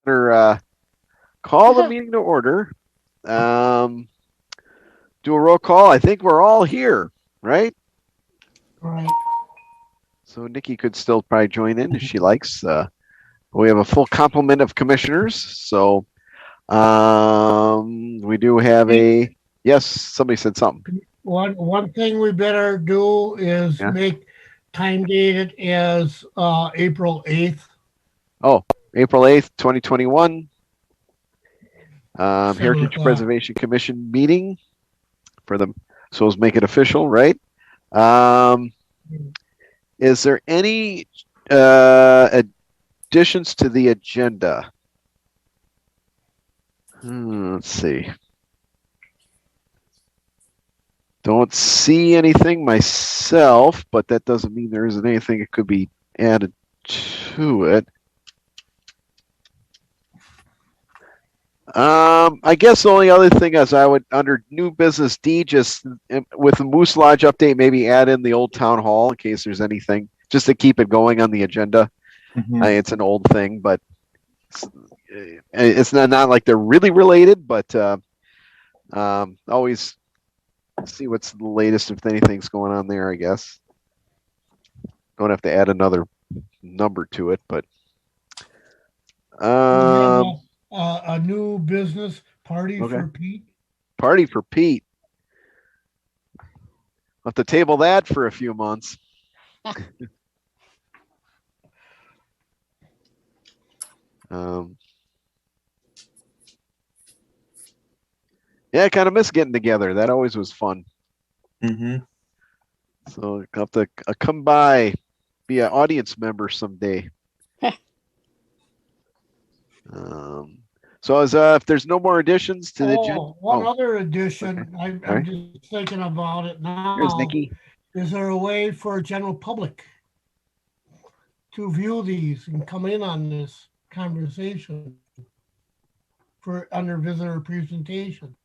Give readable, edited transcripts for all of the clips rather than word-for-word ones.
Call the meeting to order. Do a roll call. I think we're all here, right? Right. So Nikki could still probably join in if she likes. We have a full complement of commissioners. So we do have a, yes, somebody said something. One thing we better do is Yeah. make time dated as April 8th. Oh, April 8th, 2021. 7 Heritage o'clock. Preservation Commission meeting for them. So let's make it official, right? Is there any additions to the agenda? Let's see. Don't see anything myself, but that doesn't mean there isn't anything that could be added to it. I guess the only other thing is I would, under new business D, just with the Moose Lodge update, maybe add in the old town hall in case there's anything, just to keep it going on the agenda. It's an old thing, but it's not like they're really related, but always see what's the latest if anything's going on there, I guess. Don't have to add another number to it, but We have a new business party okay. for Pete. Party for Pete. I'll have to table that for a few months. Yeah, I kind of miss getting together. That always was fun. Mm-hmm. So I'll have to come by, be an audience member someday. So as if there's no more additions to the agenda. One other addition, okay. I'm just thinking about it now. Here's Nikki. Is there a way for general public to view these and come in on this conversation for under visitor presentation?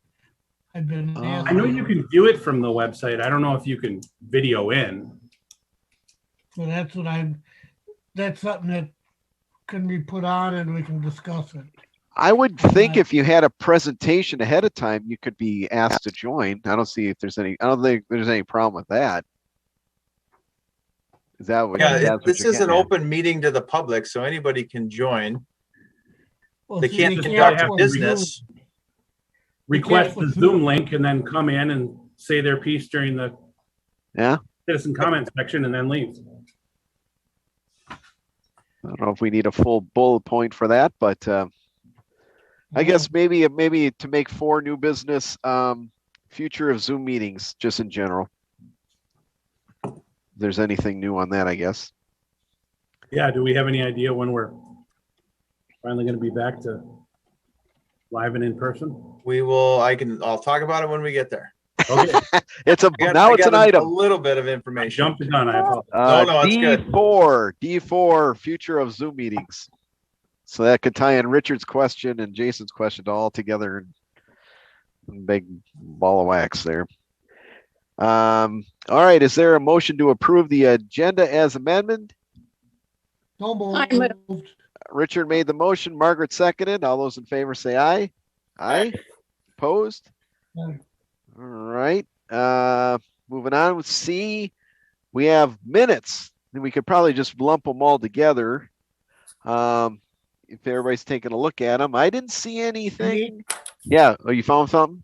I've been I know you can view it from the website. I don't know if you can video in. So that's something that can be put on and we can discuss it. I would think if you had a presentation ahead of time, you could be asked to join. I don't think there's any problem with that. Is that what? Yeah, this is an open meeting to the public, so anybody can join. Well, they can't conduct business. Request the Zoom link and then come in and say their piece during the citizen comment section and then leave. I don't know if we need a full bullet point for that, but I guess maybe to make 4 new business future of Zoom meetings just in general. If there's anything new on that, I guess. Yeah, do we have any idea when we're finally going to be back to live and in person? We will. I'll talk about it when we get there. Okay. It's an item. A little bit of information. Jump the gun. I apologize. No, it's good. D4 future of Zoom meetings. So that could tie in Richard's question and Jason's question all together in big ball of wax there. All right. Is there a motion to approve the agenda as amended? No moved. Richard made the motion. Margaret seconded. All those in favor say aye. Aye. Opposed? Aye. All right. Moving on with C. We have minutes. We could probably just lump them all together. If everybody's taking a look at them. I didn't see anything. Yeah. Oh, you found something?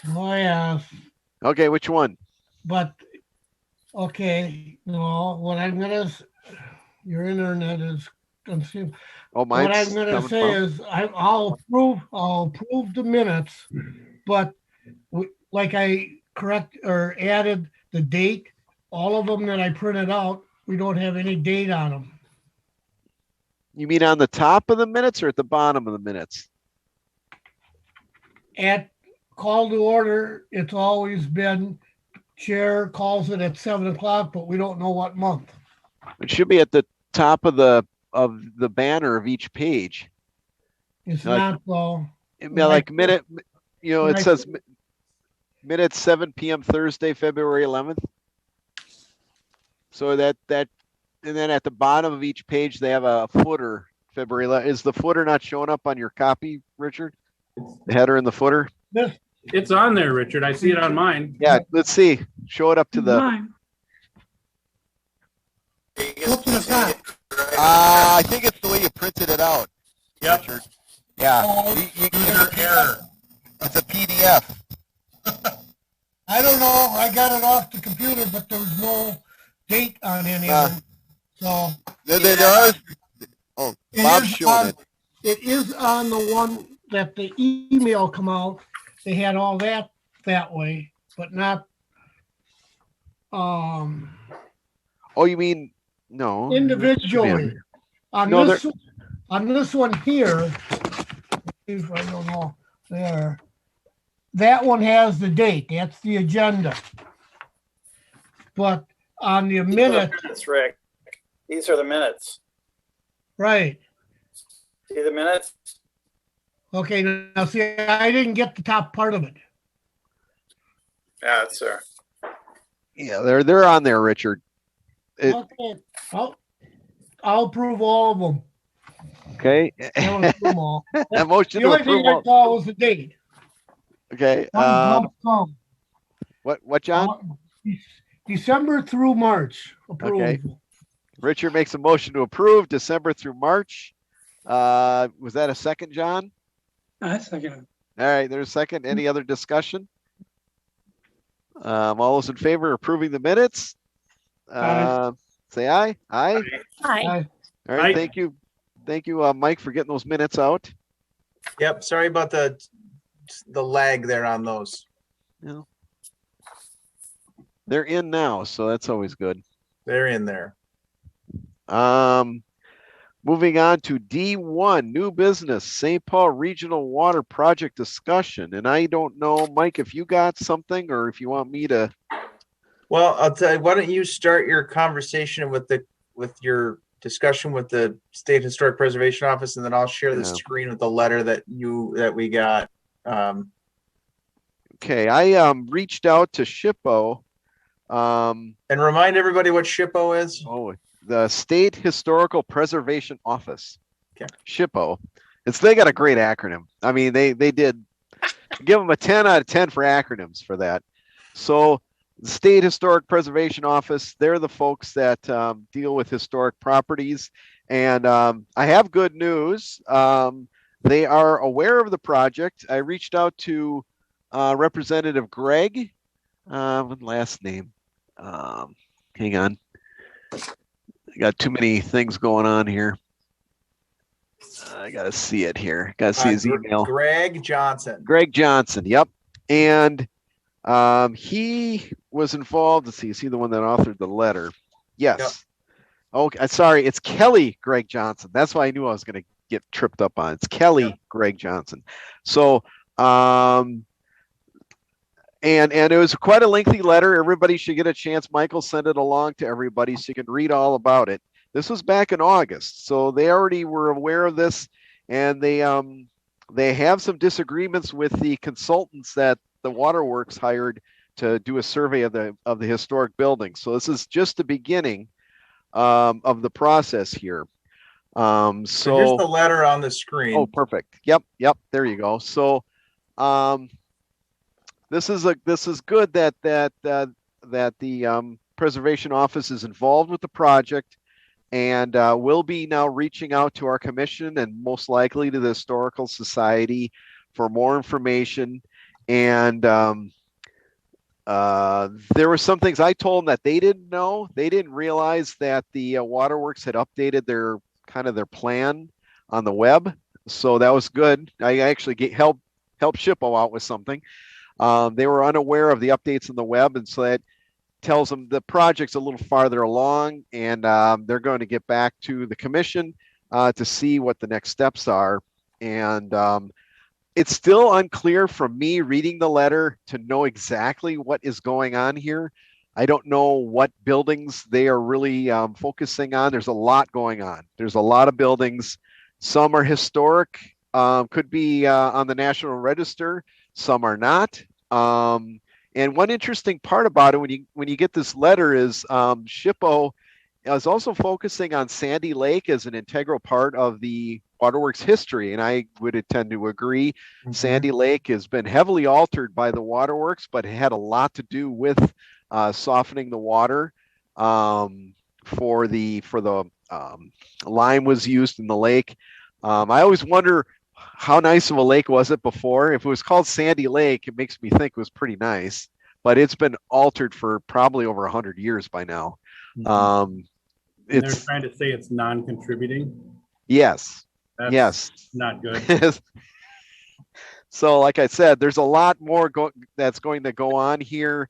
Oh, yeah. Okay, which one? But, okay, no, what I'm going to, your internet is confused. Oh, what I'm going to say is I'll approve the minutes, but like I correct or added the date, all of them that I printed out, we don't have any date on them. You mean on the top of the minutes or at the bottom of the minutes? At call to order, it's always been chair calls it at 7 o'clock, but we don't know what month. It should be at the top of the banner of each page. It's not though. Like minute, it says minutes 7 p.m. Thursday, February 11th. So that and then at the bottom of each page they have a footer February 11th. Is the footer not showing up on your copy, Richard? The header and the footer? It's on there, Richard. I see it on mine. Yeah, let's see. Show it up to the. Mine. What's in the front? I think it's the way you printed it out. Yep. Richard. Yeah. User error. It's a PDF. I don't know. I got it off the computer, but there was no date on any of them. So There is. Oh, it Bob's is showing on, it. it is on the one that the email come out. They had all that way, but not Oh, you mean no? individually. On No, this one here, if I don't know there, that one has the date. That's the agenda. But on the minute, Minutes, Rick. These are the minutes. right? See the minutes? Okay, now see, I didn't get the top part of it. Yeah, it's there. Yeah, they're on there, Richard. Okay, I'll approve all of them. Okay. I'll approve them all. A motion The to only thing approve. I saw was the date. Okay. What, John? December through March. Approval. Okay. Richard makes a motion to approve December through March. Was that a second, John? I second it. All right, there's a second. Any other discussion? All those in favor of approving the minutes? Say aye. Aye. Hi. All right, Aye. thank you. Thank you, Mike, for getting those minutes out. Yep, sorry about the lag there on those. They're in now, so that's always good. They're in there. Moving on to D1, new business, St. Paul Regional Water Project discussion. And I don't know, Mike, if you got something or if you want me to. Well, I'll tell you, why don't you start your conversation with your discussion with the State Historic Preservation Office, and then I'll share the screen with the letter that we got. Okay, I reached out to SHPO. And remind everybody what SHPO is. Oh, the State Historical Preservation Office. Okay. SHPO. They got a great acronym. I mean, they did give them a 10 out of 10 for acronyms for that. So the State Historic Preservation Office, they're the folks that deal with historic properties. And I have good news. They are aware of the project. I reached out to Representative Greg. What last name? Hang on. I got too many things going on here. I gotta see it here. Gotta see his email. Greg Johnson. Greg Johnson. Yep. And he was involved. Let's see. Is he the one that authored the letter? Yes. Yep. Okay. Sorry. It's Kelly Greg Johnson. That's why I knew I was going to get tripped up on. It's Kelly Greg Johnson. So, and it was quite a lengthy letter. Everybody should get a chance. Michael sent it along to everybody so you can read all about it. This was back in August, so they already were aware of this, and they have some disagreements with the consultants that the Waterworks hired to do a survey of the historic building. So this is just the beginning of the process here. So here's the letter on the screen. Oh, perfect. Yep. There you go. So this is good that the Preservation Office is involved with the project, and we'll be now reaching out to our commission and most likely to the Historical Society for more information. And there were some things I told them that they didn't know. They didn't realize that the Waterworks had updated their plan on the web. So that was good. I actually helped SHPO out with something. They were unaware of the updates on the web, and so that tells them the project's a little farther along, and they're going to get back to the commission to see what the next steps are. And it's still unclear from me reading the letter to know exactly what is going on here. I don't know what buildings they are really focusing on. There's a lot going on. There's a lot of buildings. Some are historic, could be on the National Register. Some are not. And one interesting part about it, when you get this letter, is SHPO is also focusing on Sandy Lake as an integral part of the waterworks history, and I would tend to agree. Sandy Lake has been heavily altered by the waterworks, but it had a lot to do with softening the water. For the lime was used in the lake. I always wonder how nice of a lake was it before. If it was called Sandy Lake, it makes me think it was pretty nice, but it's been altered for probably over 100 years by now. They're trying to say it's non-contributing. Yes. That's not good. So, like I said, there's a lot more that's going to go on here,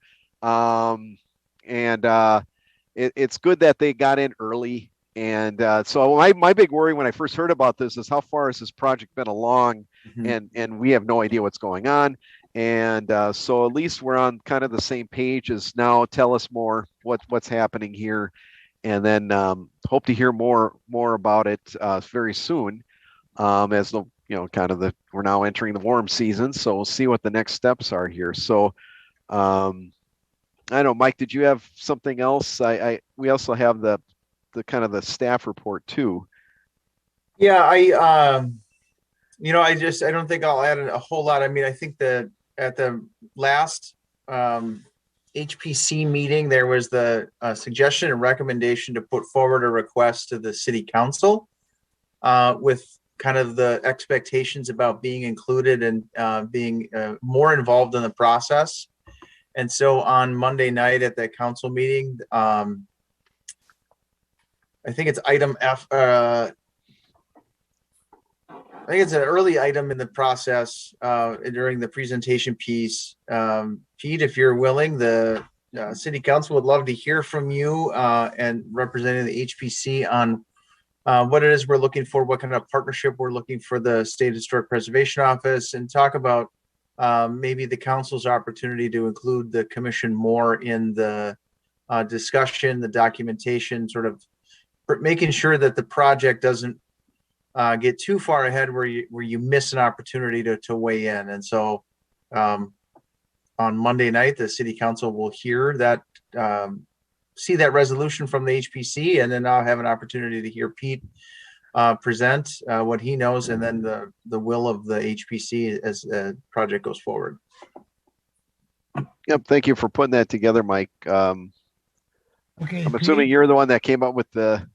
it's good that they got in early. And so my big worry when I first heard about this is how far has this project been along, and we have no idea what's going on. And so at least we're on kind of the same page as now. Tell us more what's happening here, and then hope to hear more about it very soon. As the we're now entering the warm season, so we'll see what the next steps are here. So I don't know, Mike, did you have something else? We also have the kind of the staff report too. Yeah, I don't think I'll add a whole lot. I mean, I think that at the last HPC meeting, there was the suggestion and recommendation to put forward a request to the city council with kind of the expectations about being included and being more involved in the process. And so on Monday night at that council meeting, I think it's item F. I think it's an early item in the process during the presentation piece. Pete, if you're willing, the city council would love to hear from you and representing the HPC on what it is we're looking for, what kind of partnership we're looking for the State Historic Preservation Office, and talk about maybe the council's opportunity to include the commission more in the discussion, the documentation, sort of making sure that the project doesn't get too far ahead where you miss an opportunity to weigh in. And so on Monday night, the city council will hear that, see that resolution from the HPC, and then I'll have an opportunity to hear Pete present what he knows, and then the will of the HPC as the project goes forward. Yep. Thank you for putting that together, Mike. Okay. I'm assuming you're the one that came up with that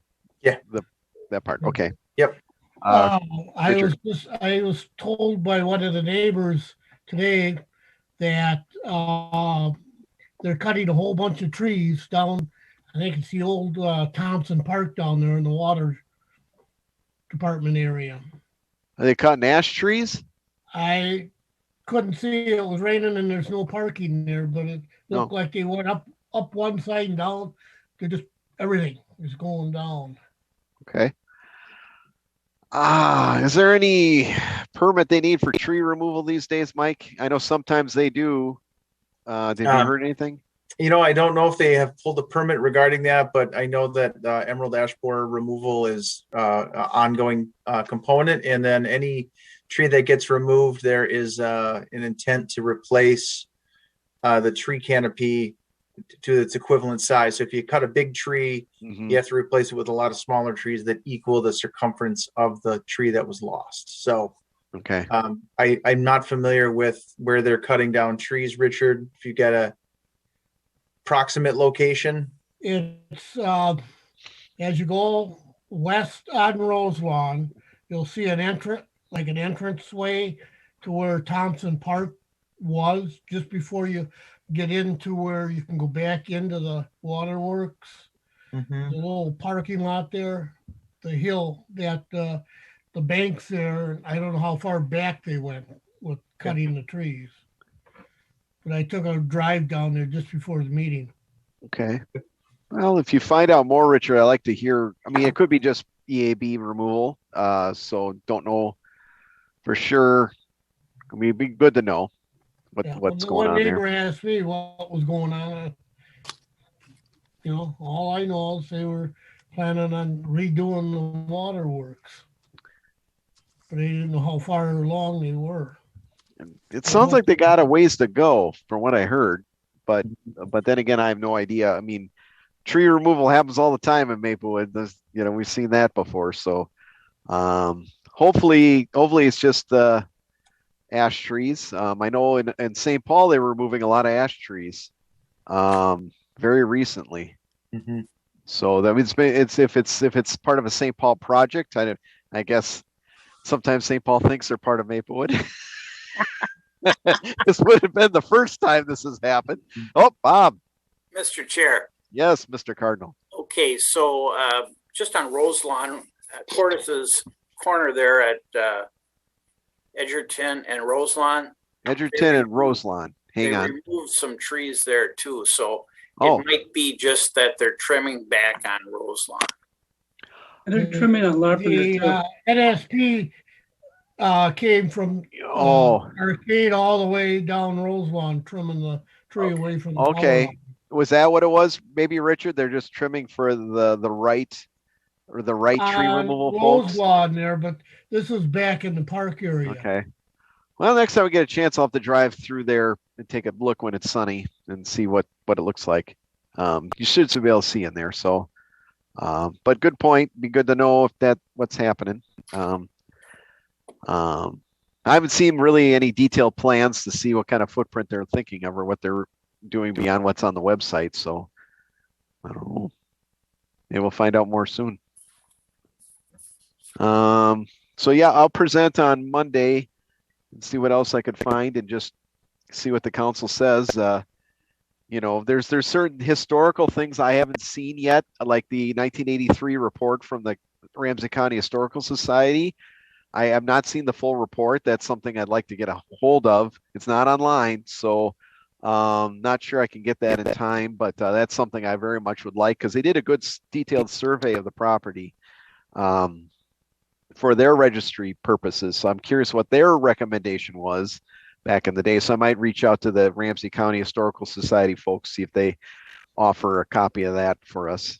part. Okay. Yep. I was told by one of the neighbors today that they're cutting a whole bunch of trees down. I think it's the old Thompson Park down there in the water department area. Are they cutting ash trees? I couldn't see. It was raining and there's no parking there, but it looked like they went up one side and down. They just, everything is going down. Okay. Is there any permit they need for tree removal these days, Mike? I know sometimes they do. Did you heard anything? I don't know if they have pulled a permit regarding that, but I know that emerald ash borer removal is an ongoing component. And then any tree that gets removed, there is an intent to replace the tree canopy to its equivalent size. So if you cut a big tree, you have to replace it with a lot of smaller trees that equal the circumference of the tree that was lost. So okay. I'm not familiar with where they're cutting down trees, Richard. If you get a proximate location. It's as you go west on Roselawn, you'll see an entrance way to where Thompson Park was, just before you get into where you can go back into the waterworks. The little parking lot there, the hill that the banks there. I don't know how far back they went with cutting the trees. But I took a drive down there just before the meeting. Okay. Well, if you find out more, Richard, I like to hear. I mean, it could be just EAB removal. So don't know for sure. I mean, it'd be good to know what's going on there. One neighbor asked me what was going on. All I know is they were planning on redoing the waterworks, but they didn't know how far along they were. It sounds like they got a ways to go from what I heard, but then again, I have no idea. I mean, tree removal happens all the time in Maplewood. We've seen that before. So hopefully it's just ash trees. I know in St. Paul they were removing a lot of ash trees very recently. Mhm. So that means if it's part of a St. Paul project, I guess sometimes St. Paul thinks they're part of Maplewood. This would have been the first time this has happened. Oh, Bob. Mr. Chair. Yes, Mr. Cardinal. Okay, so just on Roselawn, Cortis's corner there at Edgerton and Roselawn. Edgerton and Roselawn. Hang on. They removed some trees there too, so Oh. it might be just that they're trimming back on Roselawn. And they're trimming on Larpenteur too. The NSP came from Arcade all the way down Roselawn, trimming the tree away from the Okay. power line. Was that what it was? Maybe, Richard, they're just trimming for the right tree removal folks? Roselawn there, but this is back in the park area. Okay. Well, next time we get a chance, I'll have to drive through there and take a look when it's sunny and see what it looks like. You should be able to see in there. So, but good point. Be good to know what's happening. I haven't seen really any detailed plans to see what kind of footprint they're thinking of or what they're doing beyond what's on the website. So, I don't know. Maybe we'll find out more soon. So yeah, I'll present on Monday and see what else I could find and just see what the council says. There's certain historical things I haven't seen yet, like the 1983 report from the Ramsey County Historical Society. I have not seen the full report. That's something I'd like to get a hold of. It's not online, so not sure I can get that in time, but that's something I very much would like because they did a good detailed survey of the property for their registry purposes. So I'm curious what their recommendation was back in the day. So I might reach out to the Ramsey County Historical Society folks, see if they offer a copy of that for us.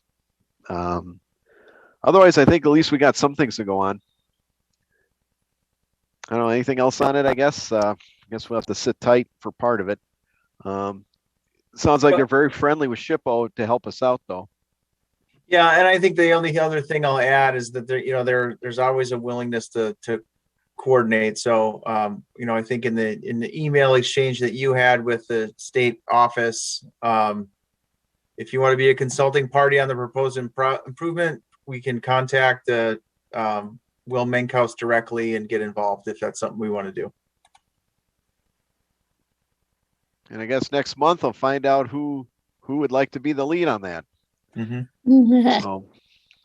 Otherwise, I think at least we got some things to go on. I don't know, anything else on it, I guess. I guess we'll have to sit tight for part of it. Sounds like they're very friendly with SHPO to help us out, though. Yeah, and I think the only other thing I'll add is that there's always a willingness to coordinate. So I think in the email exchange that you had with the state office, if you want to be a consulting party on the proposed improvement, we can contact Will Menkhaus directly and get involved if that's something we want to do. And I guess next month I'll find out who would like to be the lead on that. Mm-hmm. So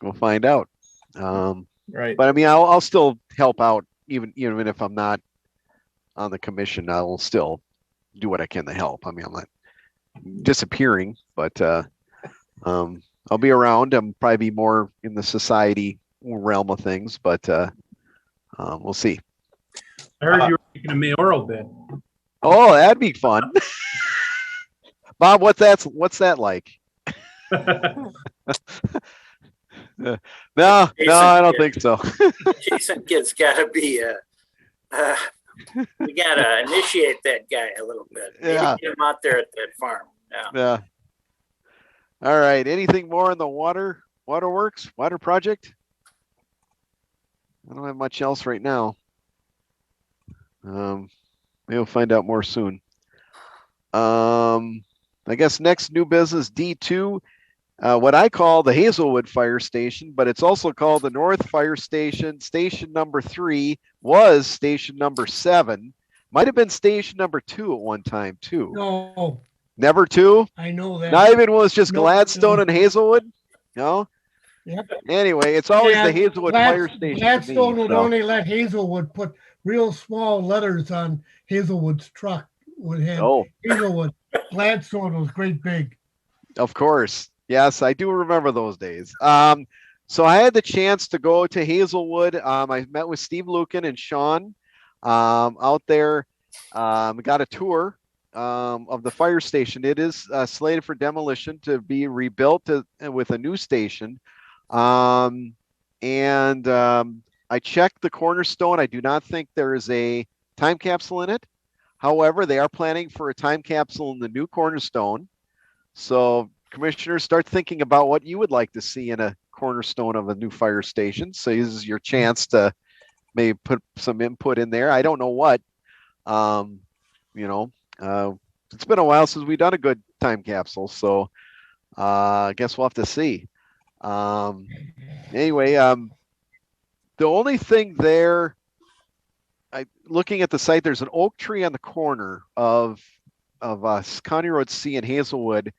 we'll find out. Right. But I mean, I'll still help out even if I'm not on the commission. I will still do what I can to help. I mean, I'm not disappearing, but I'll be around. I'm probably be more in the society realm of things, but we'll see. I heard you were making a mayoral bid. Oh, that'd be fun. Bob, what's that like? No, I don't think so. Jason kid's got to be we got to initiate that guy a little bit. Maybe Yeah. get him out there at that farm. Yeah. Yeah. All right. Anything more on the waterworks, water project? I don't have much else right now. Maybe we'll find out more soon. I guess next new business D2, what I call the Hazelwood Fire Station, but it's also called the North Fire Station. Station number 3 was station number 7. Might have been station number 2 at one time too. No, Never 2. I know that. Not even was just No, Gladstone no. and Hazelwood. No. Yep. Anyway, it's always Yeah, the Hazelwood Fire Station. to me, Gladstone would so. only let Hazelwood put real small letters on Hazelwood's truck. Would have Oh, Hazelwood. Gladstone was great big. of course. Yes, I do remember those days. So I had the chance to go to Hazelwood. I met with Steve Lucan and Sean out there. Got a tour of the fire station. It is slated for demolition to be rebuilt with a new station. I checked the cornerstone. I do not think there is a time capsule in it. However, they are planning for a time capsule in the new cornerstone. So commissioners, start thinking about what you would like to see in a cornerstone of a new fire station. So this is your chance to maybe put some input in there. I don't know what. You know, it's been a while since we've done a good time capsule, so I guess we'll have to see. Anyway, the only thing there, looking at the site, there's an oak tree on the corner of County Road C in Hazelwood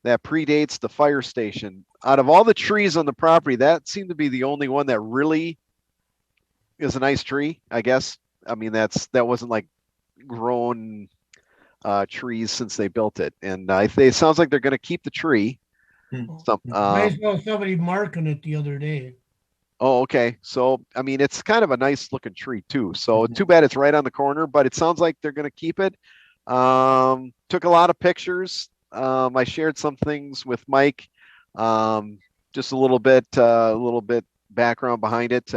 that predates the fire station. Out of all the trees on the property, that seemed to be the only one that really is a nice tree, I guess. I mean, that wasn't like grown trees since they built it, and it sounds like they're going to keep the tree. I saw somebody marking it the other day. Oh, okay. So, I mean, it's kind of a nice looking tree too. So too bad it's right on the corner, but it sounds like they're going to keep it. Took a lot of pictures. I shared some things with Mike. Just a little bit background behind it.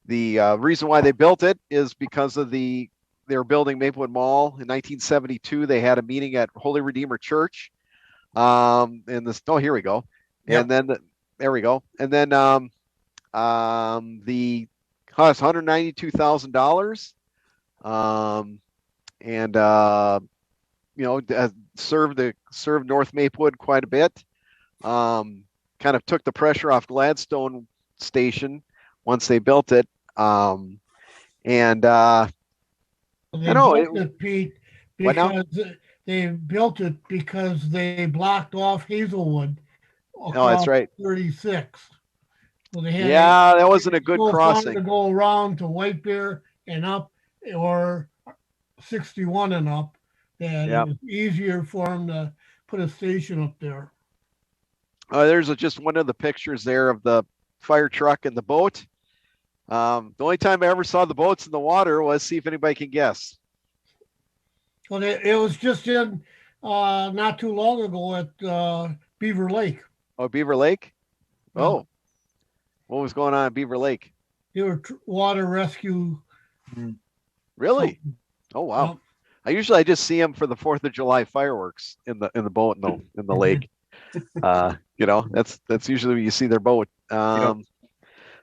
The reason why they built it is because of they were building Maplewood Mall in 1972. They had a meeting at Holy Redeemer Church. Here we go. Yep. And then there we go. And then the cost $192,000. Served North Maplewood quite a bit. Kind of took the pressure off Gladstone Station once they built it. I know it, Pete, because they built it because they blocked off Hazelwood. Oh, that's right. 36. So they had that wasn't a good crossing. To go around to White Bear and up, or 61 and up. And it was easier for them to put a station up there. There's just one of the pictures there of the fire truck and the boat. The only time I ever saw the boats in the water was, see if anybody can guess. Well, it was just in not too long ago at Beaver Lake. Oh, Beaver Lake? Oh. What was going on at Beaver Lake? They were water rescue. Really? Oh, wow. I just see them for the 4th of July fireworks in the boat in the lake. That's usually when you see their boat.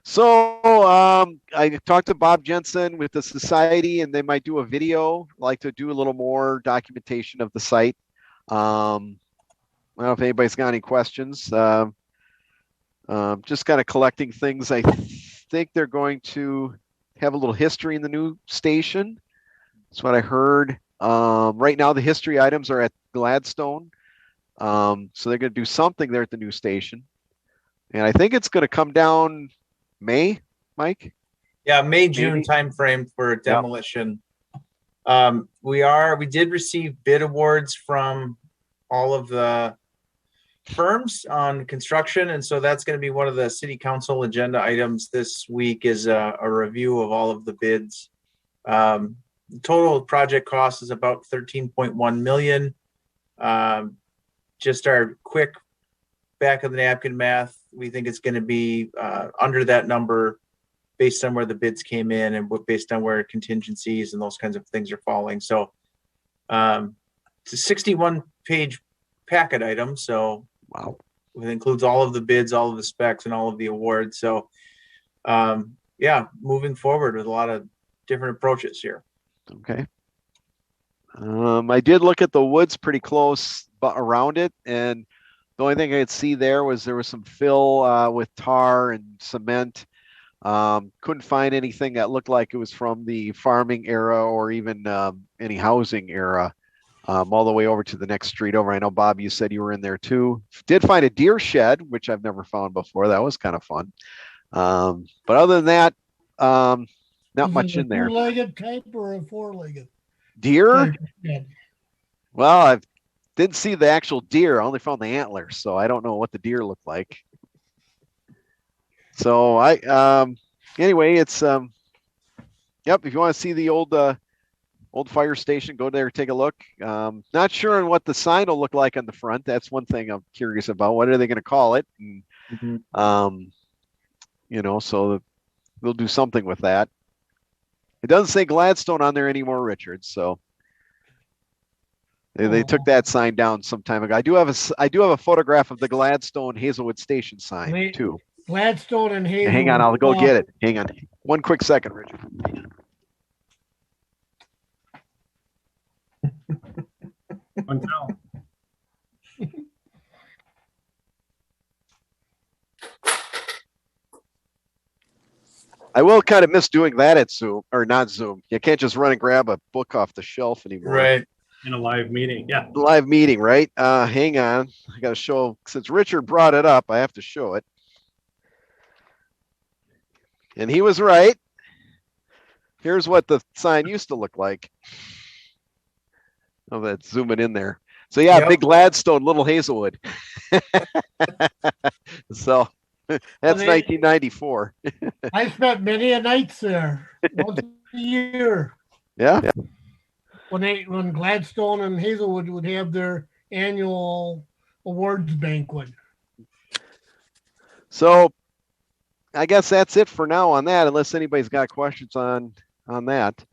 So I talked to Bob Jensen with the society, and they might do a video, like to do a little more documentation of the site. I don't know if anybody's got any questions. Just kind of collecting things. I think they're going to have a little history in the new station. That's what I heard. Right now, the history items are at Gladstone. So they're going to do something there at the new station. And I think it's going to come down May, Mike? Yeah, May, June timeframe for demolition. We did receive bid awards from all of the firms on construction, and so that's going to be one of the city council agenda items this week is a review of all of the bids. The total project cost is about 13.1 million. Just our quick back of the napkin math, we think it's going to be under that number based on where the bids came in and based on where contingencies and those kinds of things are falling. So it's a 61-page packet item. So wow, it includes all of the bids, all of the specs, and all of the awards. So moving forward with a lot of different approaches here. Okay. I did look at the woods pretty close around it, and the only thing I could see there was some fill with tar and cement. Couldn't find anything that looked like it was from the farming era or even any housing era. All the way over to the next street over. I know, Bob, you said you were in there too. Did find a deer shed, which I've never found before. That was kind of fun. But other than that, not much in there. 2-legged type or a 4-legged? Deer? Well, I didn't see the actual deer. I only found the antlers, so I don't know what the deer looked like. So anyway, it's if you want to see the old fire station, go there, take a look. Not sure on what the sign will look like on the front. That's one thing I'm curious about. What are they going to call it? And, so they'll do something with that. It doesn't say Gladstone on there anymore, Richard. So They took that sign down some time ago. I do have a photograph of the Gladstone Hazelwood Station sign too. Gladstone and Hazelwood. Hang on, I'll go get it. Hang on, one quick second, Richard. One tell. I will kind of miss doing that at Zoom, or not Zoom. You can't just run and grab a book off the shelf anymore. Right. In a live meeting, yeah. Live meeting, right? Hang on. I got to show, since Richard brought it up, I have to show it. And he was right. Here's what the sign used to look like. Oh, that's zooming in there. So yeah, Yep. big Gladstone, little Hazelwood. So that's 1994. I spent many a nights there once a year Yeah. when Gladstone and Hazelwood would have their annual awards banquet. So I guess that's it for now on that, unless anybody's got questions on that.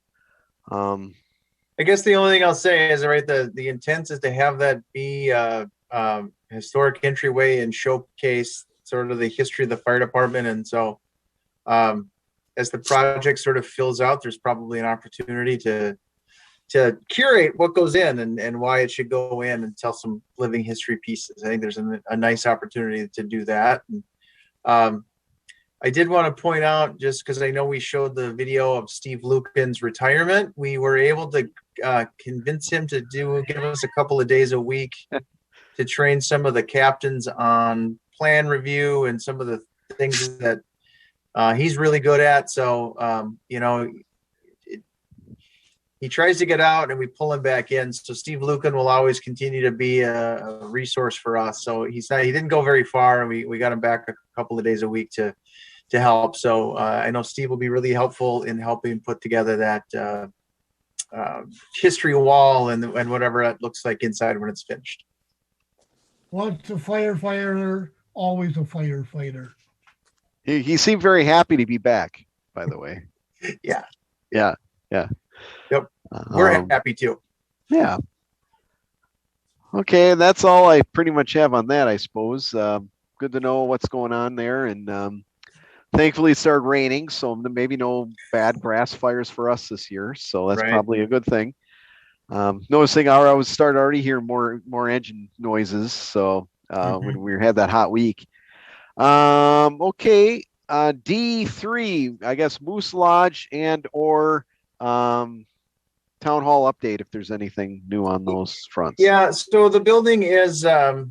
I guess the only thing I'll say is, right, the intent is to have that be historic entryway and showcase sort of the history of the fire department. And so as the project sort of fills out, there's probably an opportunity to curate what goes in and why it should go in and tell some living history pieces. I think there's a nice opportunity to do that. And, I did want to point out, just because I know we showed the video of Steve Lucan's retirement, we were able to convince him to give us a couple of days a week to train some of the captains on plan review and some of the things that he's really good at. So, he tries to get out and we pull him back in. So Steve Lucan will always continue to be a resource for us. So he didn't go very far, and we got him back a couple of days a week to help. So I know Steve will be really helpful in helping put together that history wall and whatever that looks like inside when it's finished. Once a firefighter, always a firefighter. He seemed very happy to be back, by the way. Yeah. Yep. We're happy too. Yeah. Okay, that's all I pretty much have on that, I suppose. Good to know what's going on there, and thankfully it started raining, so maybe no bad grass fires for us this year. So that's probably a good thing. Noticing I was started already hearing more engine noises. So when we had that hot week. Okay. D3, I guess Moose Lodge and or Town Hall update if there's anything new on those fronts. Yeah, so the building is not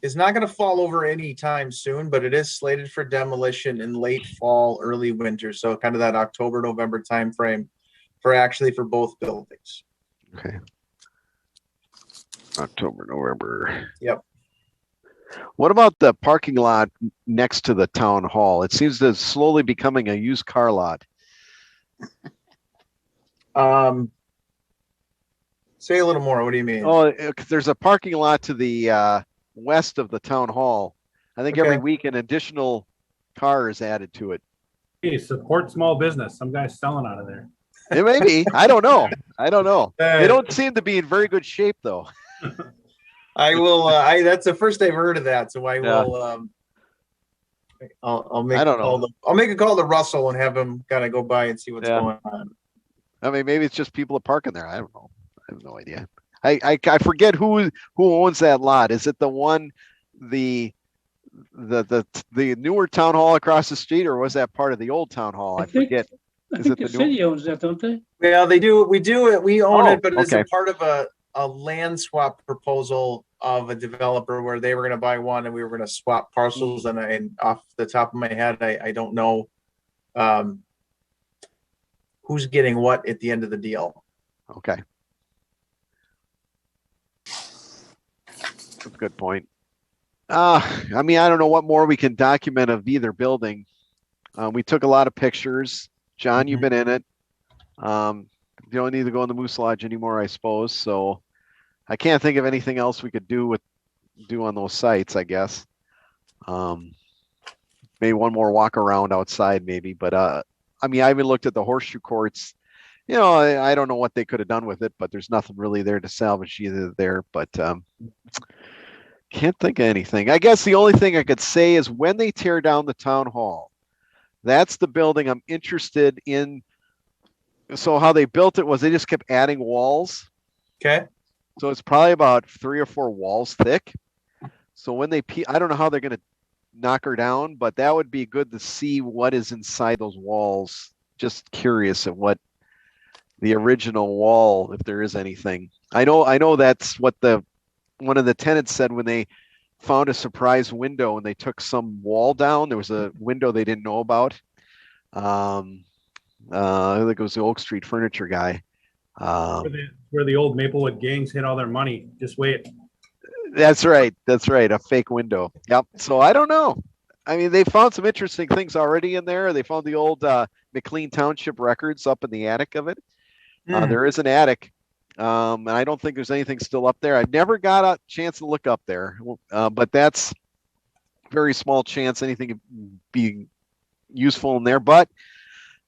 going to fall over anytime soon, but it is slated for demolition in late fall, early winter. So kind of that October, November timeframe for both buildings. Okay. October, November. Yep. What about the parking lot next to the town hall? It seems to slowly becoming a used car lot. Say a little more. What do you mean? Oh, there's a parking lot to the west of the town hall. I think every week an additional car is added to it. Hey, support small business. Some guy's selling out of there. It may be. I don't know. They don't seem to be in very good shape, though. I will. That's the first I've heard of that. So I will. I'll make. I'll make a call to Russell and have him kind of go by and see what's going on. I mean, maybe it's just people are parking there. I don't know. I have no idea. I forget who owns that lot. Is it the one, the newer town hall across the street, or was that part of the old town hall? I forget. I think the city owns that, don't they? Yeah, they do. We do it. We own it, but it's a part of a land swap proposal of a developer where they were going to buy one and we were going to swap parcels. And off the top of my head, I don't know who's getting what at the end of the deal. Okay. That's a good point. I mean, I don't know what more we can document of either building. We took a lot of pictures. John, you've been in it. You don't need to go in the Moose Lodge anymore, I suppose. So I can't think of anything else we could do on those sites, I guess. Maybe one more walk around outside, maybe. But I mean, I even looked at the horseshoe courts I don't know what they could have done with it, but there's nothing really there to salvage either there. But can't think of anything. I guess the only thing I could say is when they tear down the town hall, that's the building I'm interested in. So how they built it was they just kept adding walls. Okay. So it's probably about 3 or 4 walls thick. So when I don't know how they're going to knock her down, but that would be good to see what is inside those walls. Just curious of what the original wall, if there is anything. I know that's what one of the tenants said when they found a surprise window and they took some wall down. There was a window they didn't know about. I think it was the Oak Street furniture guy. Where the old Maplewood gangs hid all their money. Just wait. That's right. A fake window. Yep. So I don't know. I mean, they found some interesting things already in there. They found the old McLean Township records up in the attic of it. There is an attic. And I don't think there's anything still up there. I never got a chance to look up there, but that's very small chance anything could be useful in there. But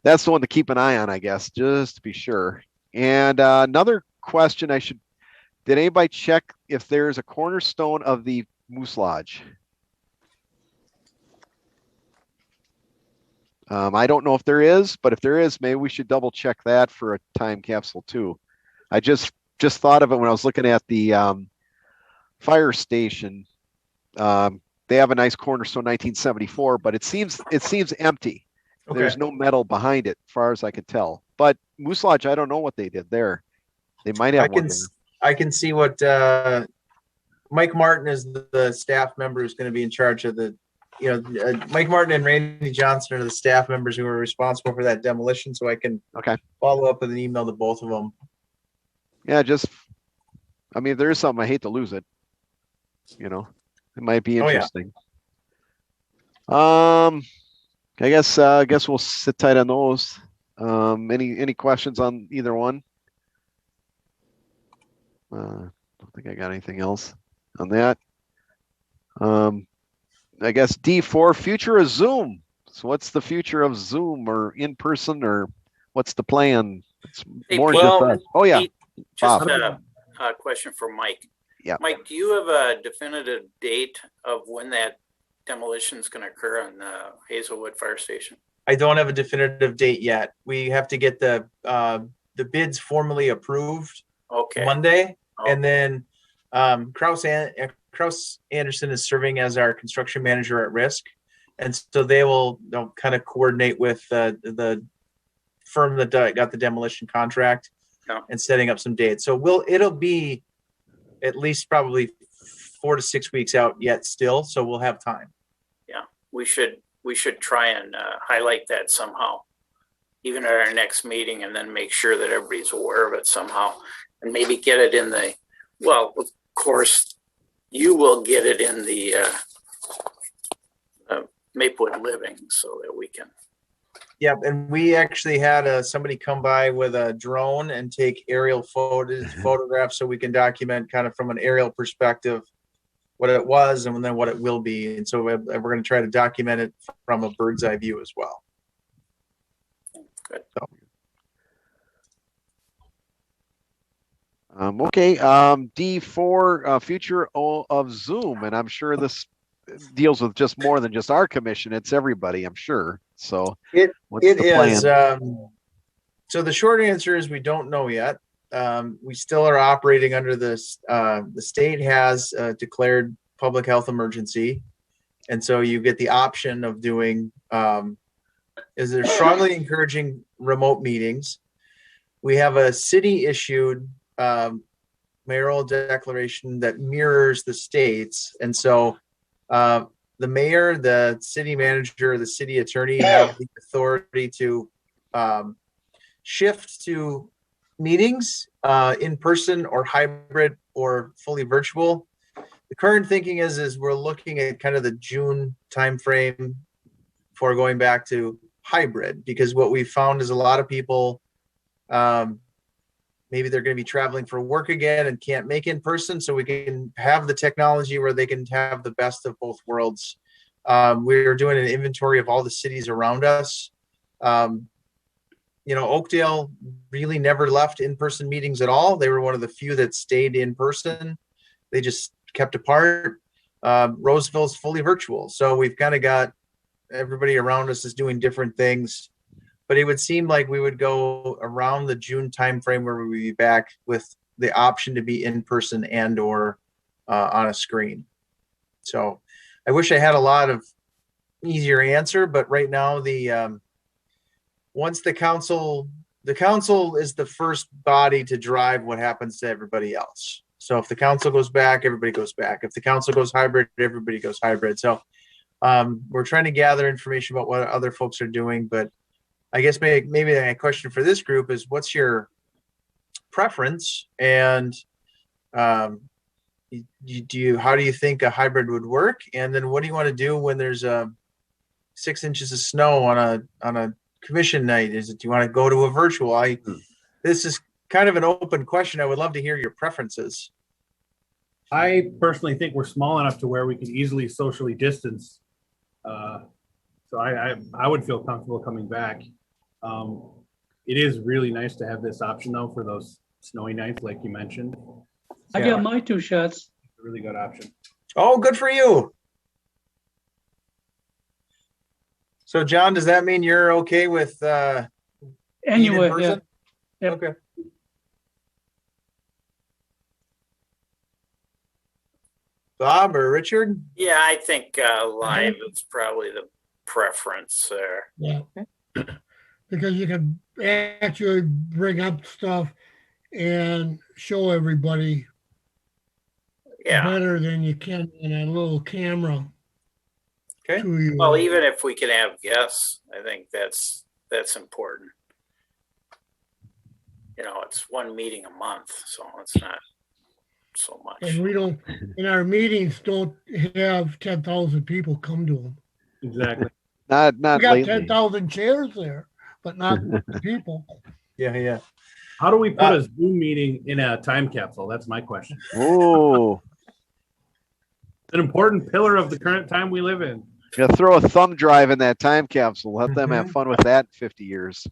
that's the one to keep an eye on, I guess, just to be sure. And another question did anybody check if there's a cornerstone of the Moose Lodge? I don't know if there is, but if there is, maybe we should double check that for a time capsule too. I just thought of it when I was looking at the fire station. They have a nice cornerstone 1974, but it seems empty. Okay. There's no metal behind it, as far as I could tell. But Moose Lodge, I don't know what they did there. They might have one there. I can see what Mike Martin is the staff member who's going to be in charge of the. Mike Martin and Randy Johnson are the staff members who are responsible for that demolition. So I can follow up with an email to both of them. Yeah, if there is something, I hate to lose it. It might be interesting. Oh, yeah. I guess we'll sit tight on those. Any questions on either one? Don't think I got anything else on that. I guess D4, future of Zoom. So what's the future of Zoom or in person, or what's the plan? It's more just that. Oh yeah. Just a question for Mike. Yeah. Mike, do you have a definitive date of when that demolition is going to occur on Hazelwood Fire Station? I don't have a definitive date yet. We have to get the bids formally approved Monday, and then Kraus Anderson is serving as our construction manager at risk, and so they'll kind of coordinate with the firm that got the demolition contract and setting up some dates. So it'll be at least probably 4 to 6 weeks out yet still, so we'll have time. Yeah, we should try and highlight that somehow, even at our next meeting, and then make sure that everybody's aware of it somehow, and maybe get it in the. Well, of course, you will get it in the Maplewood Living, so that we can. Yeah, and we actually had somebody come by with a drone and take aerial photographs, so we can document kind of from an aerial perspective what it was and then what it will be. And so we're going to try to document it from a bird's eye view as well. Good. Okay. D4, future of Zoom, and I'm sure this deals with just more than just our commission. It's everybody, I'm sure. So what's the plan? So the short answer is we don't know yet. We still are operating under this. The state has declared public health emergency, and so you get the option of doing. Is they're strongly encouraging remote meetings. We have a city issued mayoral declaration that mirrors the state's, and so the mayor, the city manager, the city attorney have the authority to shift to meetings in person or hybrid or fully virtual. The current thinking is we're looking at kind of the June timeframe for going back to hybrid, because what we found is a lot of people maybe they're going to be traveling for work again and can't make in person, so we can have the technology where they can have the best of both worlds. We're doing an inventory of all the cities around us. Oakdale really never left in-person meetings at all. They were one of the few that stayed in person. They just kept apart. Roseville's fully virtual. So we've kind of got everybody around us is doing different things, but it would seem like we would go around the June timeframe where we would be back with the option to be in person and or on a screen. So I wish I had a lot of easier answer, but right now once the council is the first body to drive what happens to everybody else. So if the council goes back, everybody goes back. If the council goes hybrid, everybody goes hybrid. So we're trying to gather information about what other folks are doing, but I guess maybe my question for this group is, what's your preference, and how do you think a hybrid would work? And then what do you want to do when there's 6 inches of snow on a commission night? Do you want to go to a virtual? This is kind of an open question. I would love to hear your preferences. I personally think we're small enough to where we can easily socially distance. So I would feel comfortable coming back. It is really nice to have this option though for those snowy nights, like you mentioned. I got my 2 shots. It's a really good option. Oh, good for you. So John, does that mean you're okay with Anyway, in-person? yeah. Yep. Okay. Bob or Richard? Yeah, I think live is probably the preference there. Yeah. Because you can actually bring up stuff and show everybody better than you can in a little camera. Okay. Well, even if we can have guests, I think that's important. It's one meeting a month, so it's not so much. And we don't, in our meetings, don't have 10,000 people come to them. Exactly. Not We got lately. 10,000 chairs there, but not people. Yeah. How do we put a Zoom meeting in a time capsule? That's my question. Oh, An important pillar of the current time we live in. you throw a thumb drive in that time capsule. Let them have fun with that in 50 years.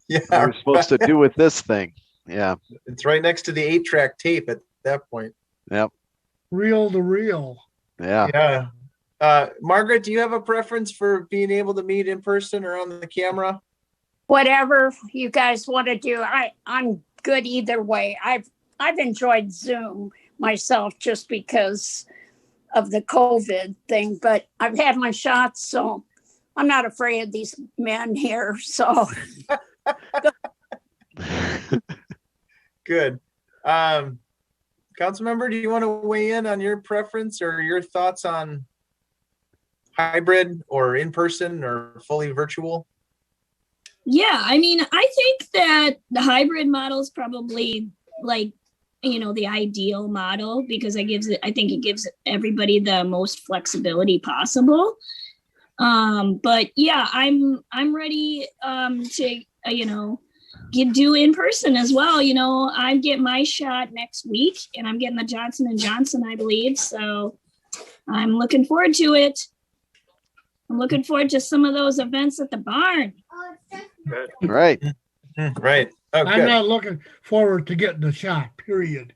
Yeah. What we're supposed to do with this thing. Yeah. It's right next to the 8-track tape at that point. Yep. Reel to reel. Yeah. Yeah. Margaret, do you have a preference for being able to meet in person or on the camera? Whatever you guys want to do, I'm good either way. I've enjoyed Zoom myself just because of the COVID thing, but I've had my shots, so I'm not afraid of these men here. So Good. Council member, do you want to weigh in on your preference or your thoughts on hybrid or in person or fully virtual? Yeah, I mean, I think that the hybrid model is probably the ideal model because I think it gives everybody the most flexibility possible. But yeah, I'm ready to do in person as well. I get my shot next week and I'm getting the Johnson & Johnson, I believe. So I'm looking forward to it. I'm looking forward to some of those events at the barn. Right. Right. Oh, I'm not looking forward to getting the shot, period.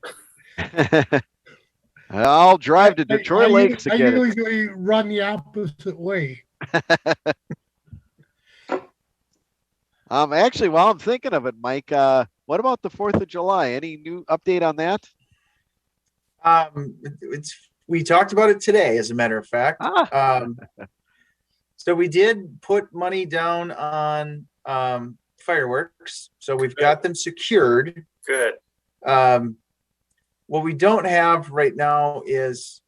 I'll drive to Detroit Lakes to I get it. usually run the opposite way. Actually, while I'm thinking of it, Mike, what about the 4th of July? Any new update on that? We talked about it today, as a matter of fact. So we did put money down on fireworks. So we've got them secured. Good. What we don't have right now is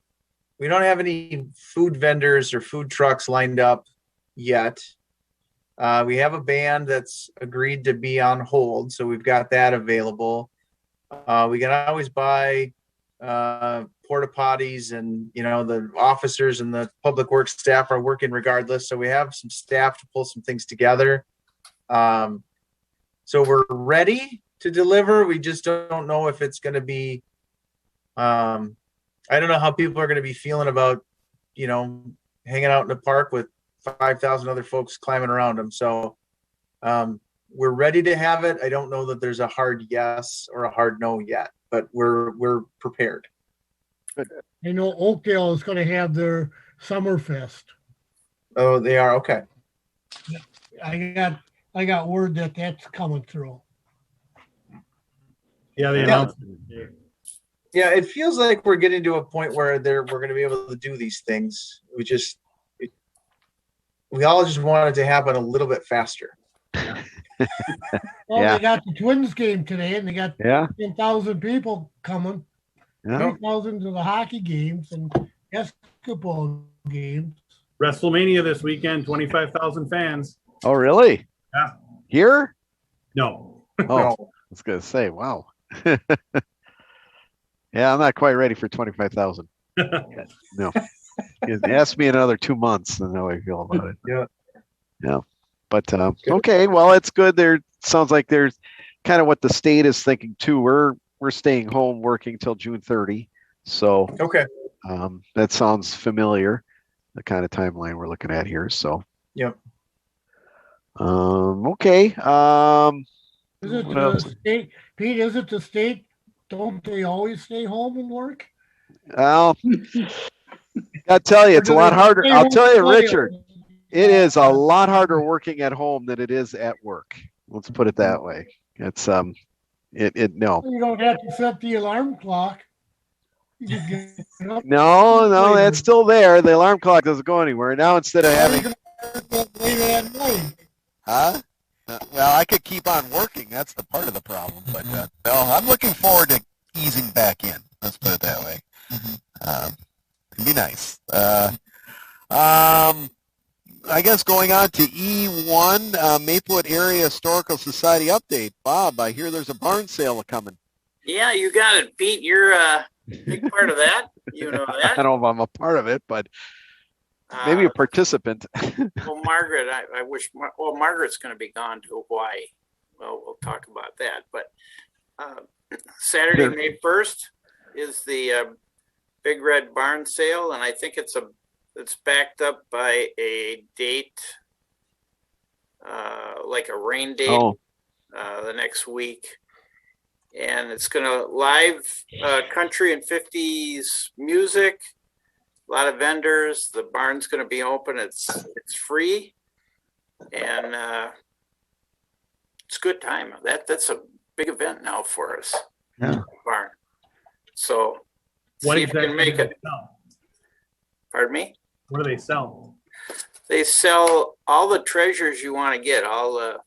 we don't have any food vendors or food trucks lined up yet. We have a band that's agreed to be on hold, so we've got that available. We can always buy porta potties, and the officers and the public works staff are working regardless, so we have some staff to pull some things together. So we're ready to deliver. We just don't know if it's going to be I don't know how people are going to be feeling about hanging out in the park with 5,000 other folks climbing around them. So we're ready to have it. I don't know that there's a hard yes or a hard no yet, but we're prepared. I know Oakdale is going to have their Summerfest. Oh, they are okay. I got word that that's coming through. Yeah, they Yeah. announced it. Yeah, it feels like we're getting to a point where we're going to be able to do these things. We all just want it to happen a little bit faster. Well, Yeah. they got the Twins game today, and they got Yeah. 10,000 people coming. Yeah. 3,000 to the hockey games and basketball games. WrestleMania this weekend, 25,000 fans. Oh, really? Yeah. Here? No. Oh, No. I was gonna say, wow. Yeah, I'm not quite ready for 25,000. No. Ask me in another 2 months and how I feel about it. Yeah. Yeah. But okay, well, it's good. Sounds like there's kind of what the state is thinking too. We're staying home working till June 30. So Okay. that sounds familiar, the kind of timeline we're looking at here. So Yep. okay. Is it What the else? state, Pete? Is it the state? Don't they always stay home and work? Well, I tell you, Or it's a do lot they harder. stay I'll home tell and you, play? Richard, it is a lot harder working at home than it is at work. Let's put it that way. It's no. You don't have to set the alarm clock. You just get up No, later. that's still there. The alarm clock doesn't go anywhere. Now instead of having Later at night. Huh? Well, I could keep on working. That's the part of the problem. But no, I'm looking forward to easing back in. Let's put it that way. It'd be nice. I guess going on to E1, Maplewood Area Historical Society update. Bob, I hear there's a barn sale coming. Yeah, you got it, Pete. You're a big part of that. You know I that. don't know if I'm a part of it, but maybe a participant. Well, Margaret, I wish. Well, Margaret's going to be gone to Hawaii. Well, we'll talk about that. But Saturday, Sure. May 1st, is the Big Red Barn Sale, and I think it's backed up by a date, like a rain date, Oh, the next week. And it's going to live country and 50s music, a lot of vendors. The barn's going to be open. It's free, and it's a good time. That's a big event now for us. Yeah. Barn. So What see if you exactly can make do it. they sell? Pardon me? What do they sell? They sell all the treasures you want to get, all the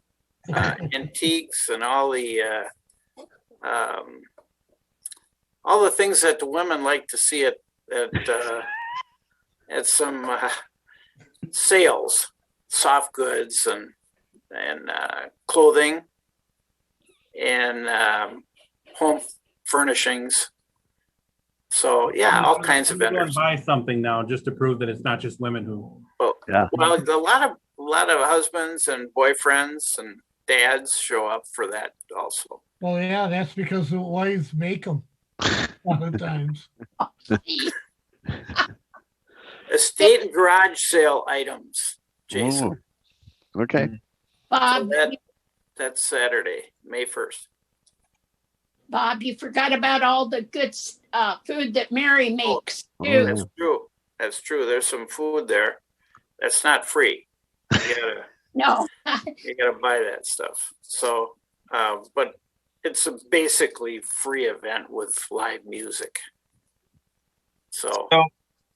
antiques and all the things that the women like to see at some sales, soft goods and clothing and home furnishings. So yeah, all kinds of I'm going vendors. to buy something now just to prove that it's not just women who. yeah. Well, a lot of husbands and boyfriends and dads show up for that also. Well, yeah, that's because the wives make them a lot of times. Estate and garage sale items, Jason. Ooh. Okay. Bob, So that's Saturday, May 1st. Bob, you forgot about all the good food that Mary makes Oh, too. That's true. That's true. There's some food there. That's not free. No, You gotta buy that stuff. So, but it's a basically free event with live music. So, So,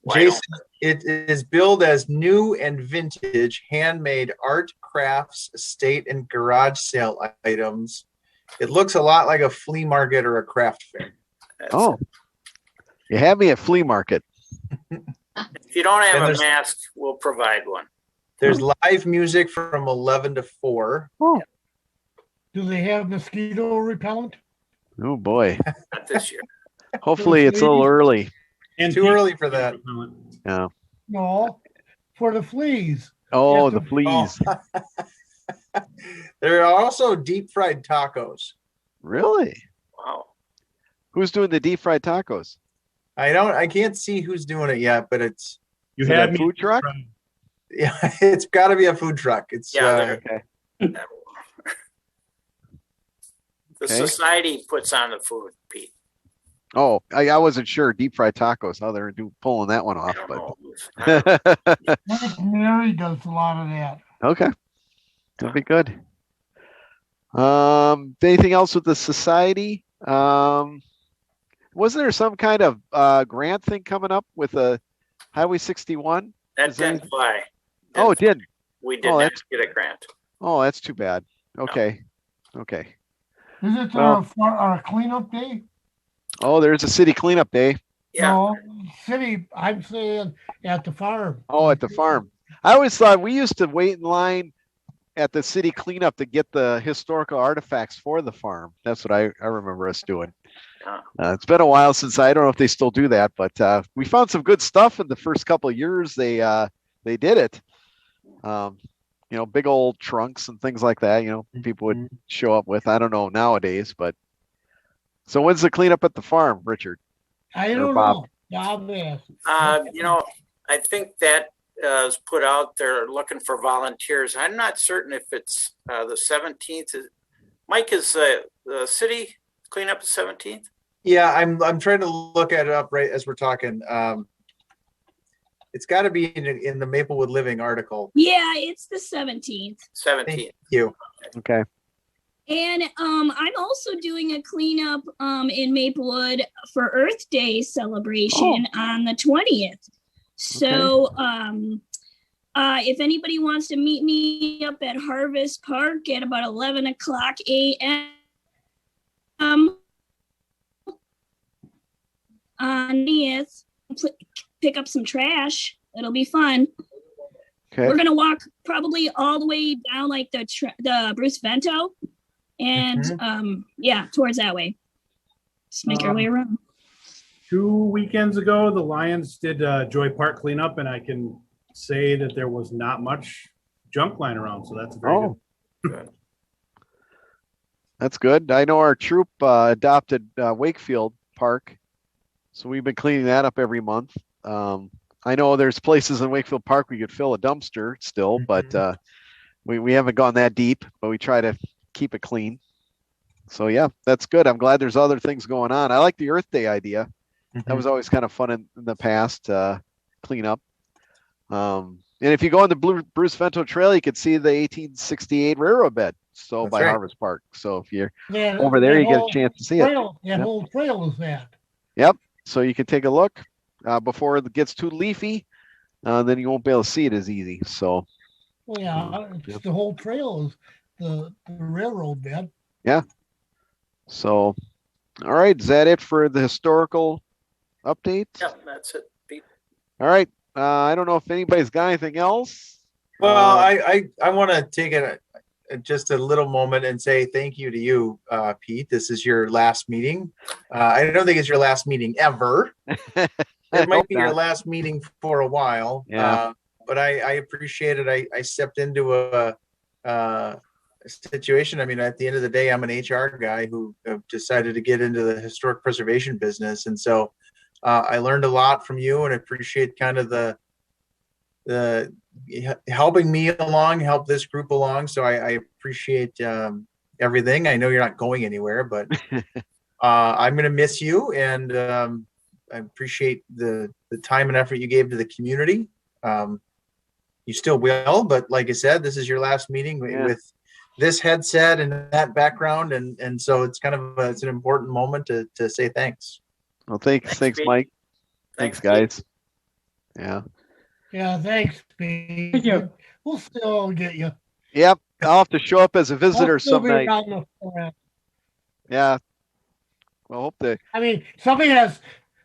why don't- Jason, it is billed as new and vintage handmade art, crafts, estate, and garage sale items. It looks a lot like a flea market or a craft fair. that's Oh, it. you have me at flea market. If you don't And have a there's- mask, we'll provide one. There's live music from 11 to 4. Oh, Do they have mosquito repellent? oh boy. Not this year. Hopefully it's a little early. And Too early for that. Yeah. No, for the fleas. Oh, Yes, the fleas. There are also deep fried tacos. Really? Wow. Who's doing the deep fried tacos? I can't see who's doing it yet, but it's You Is it had a me. food truck? yeah, it's got to be a food truck. It's Yeah, Okay. The Okay. society puts on the food, Pete. Oh, I wasn't sure. Deep fried tacos, how they're pulling that one I off, don't but know. I don't know. I think Mary does a lot of that. okay, that'd be good. Anything else with the society? Wasn't there some kind of grant thing coming up with a Highway 61? That Is there didn't fly. Oh, it did. We did Oh, not that's- get a grant. Oh, that's too bad. Okay, okay. Is it Well- our cleanup day? Oh, there's a city cleanup day. Yeah. No, city, I'm saying at the farm. Oh, at the farm. I always thought we used to wait in line at the city cleanup to get the historical artifacts for the farm. That's what I remember us doing. Huh. It's been a while since I don't know if they still do that, but we found some good stuff in the first couple of years. They did it. Big old trunks and things like that. People would show up with. I don't know nowadays, but so when's the cleanup at the farm, Richard? I Or don't Bob. know. Bob asked. I think that is put out there looking for volunteers. I'm not certain if it's the 17th. Mike, is the city cleanup the 17th? Yeah, I'm trying to look at it up right as we're talking. It's got to be in the Maplewood Living article. Yeah, it's the 17th. 17th. Thank you. Okay. And I'm also doing a cleanup in Maplewood for Earth Day celebration on the 20th. So if anybody wants to meet me up at Harvest Park at about 11 o'clock a.m. on 20th, pick up some trash. It'll be fun. Okay. We're gonna walk probably all the way down like the Bruce Vento, and towards that way. Just make our way around. 2 weekends ago, the Lions did Joy Park cleanup, and I can say that there was not much junk lying around. So that's very good. That's good. I know our troop adopted Wakefield Park, so we've been cleaning that up every month. I know there's places in Wakefield Park we could fill a dumpster still, but we haven't gone that deep, but we try to keep it clean. So yeah, that's good. I'm glad there's other things going on. I like the Earth Day idea. That was always kind of fun in the past, clean up. And if you go on the Bruce Vento Trail, you can see the 1868 railroad bed. So That's by right. Harvest Park. So if you're Yeah, over there, that you get a whole chance to see it. trail, that Yep. whole trail is that. Yep. So you can take a look before it gets too leafy. Then you won't be able to see it as easy. So Well, yeah, it's the whole trail is the railroad bed. so all right. Is that it for the historical update? Yeah, that's it, Pete. All right. I don't know if anybody's got anything else. Well, I want to take just a little moment and say thank you to you, Pete. This is your last meeting. I don't think it's your last meeting ever. It might hope be your not. last meeting for a while. Yeah. But I appreciate it. I stepped into a situation. I mean, at the end of the day, I'm an HR guy who decided to get into the historic preservation business. And so I learned a lot from you and appreciate kind of the helping me along, help this group along. So I appreciate everything. I know you're not going anywhere, but I'm going to miss you. And I appreciate the time and effort you gave to the community. You still will, but like I said, this is your last meeting with this headset and that background. And so it's kind of it's an important moment to say thanks. Well, thanks, Pete. Mike. Thanks, Thanks, guys. Yeah. Yeah, thanks, Pete. Thank you. We'll still get you. Yep. I'll have to show up as a visitor We'll still some be night. around the farm. Yeah. Well, hope they. I mean, somebody has,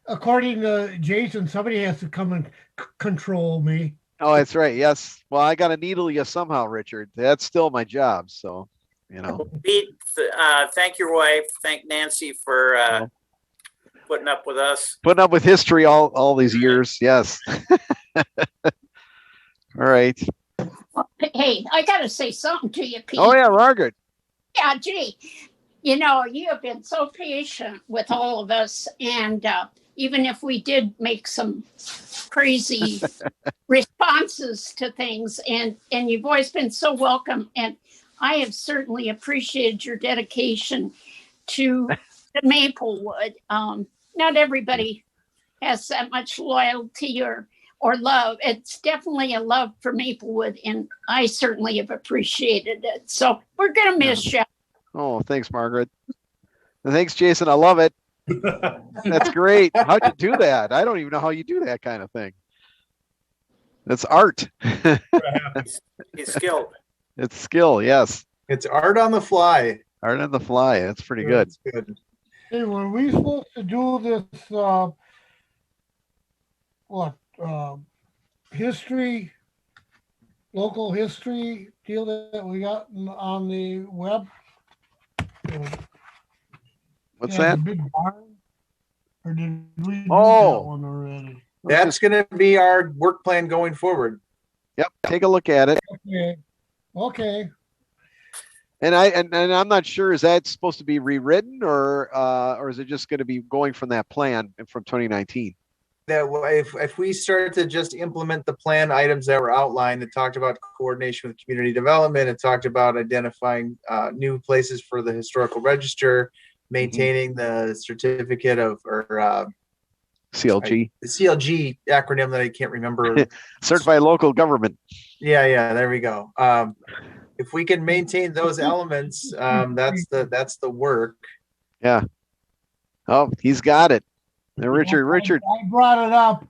according to Jason, somebody has to come and control me. Oh, that's right. Yes. Well, I got to needle you somehow, Richard. That's still my job. So, Pete, thank your wife. Thank Nancy for putting up with us. putting up with history all these years. Yes. All right. Hey, I got to say something to you, Pete. Oh yeah, Margaret. Yeah, gee, you have been so patient with all of us. And even if we did make some crazy responses to things, and you've always been so welcome. And I have certainly appreciated your dedication to Maplewood. Not everybody has that much loyalty or love. It's definitely a love for Maplewood, and I certainly have appreciated it. So we're gonna miss you. Oh, thanks, Margaret. And thanks, Jason. I love it. That's great. How'd you do that? I don't even know how you do that kind of thing. That's art. He's skilled. It's skill, yes. It's art on the fly. Art on the fly. That's pretty good. That's good. Hey, were we supposed to do this, history, local history deal that we got on the web? What's Yeah, that? the big barn? Or did we do that Oh. one already? That's going to be our work plan going forward. Yep. Take a look at it. Okay. Okay. And I'm not sure, is that supposed to be rewritten or is it just going to be going from that plan from 2019? That if we start to just implement the plan items that were outlined, it talked about coordination with community development, it talked about identifying new places for the historical register, maintaining the certificate of CLG. the CLG acronym that I can't remember. Certified local government. Yeah, there we go. If we can maintain those elements, that's the work. Yeah. Oh, he's got it. Now, Richard. I brought it up.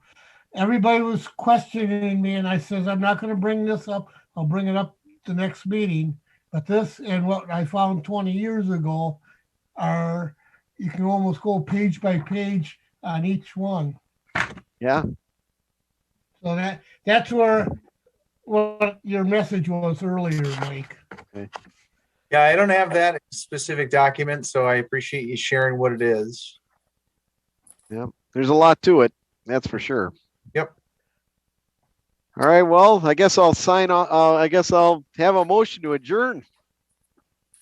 Everybody was questioning me, and I says, I'm not going to bring this up. I'll bring it up the next meeting. But this and what I found 20 years ago are, you can almost go page by page on each one. Yeah. So that's where what your message was earlier, Mike. Okay. Yeah, I don't have that specific document, so I appreciate you sharing what it is. Yeah. There's a lot to it. That's for sure. Yep. All right. Well, I guess I'll sign off. I guess I'll have a motion to adjourn.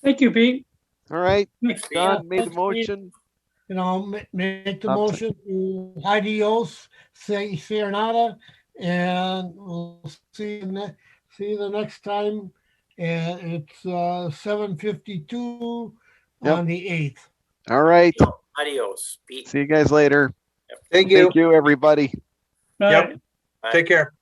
Thank you, Pete. All right. Thanks, Pete. Don made the motion. You know, make the I'll motion to adios, say sayonara, and we'll see you the next time. And it's 7:52 Yep. on the 8th. All right. Adios, Pete. See you guys later. Thank you. Thank you, everybody. Bye. Yep. Take care.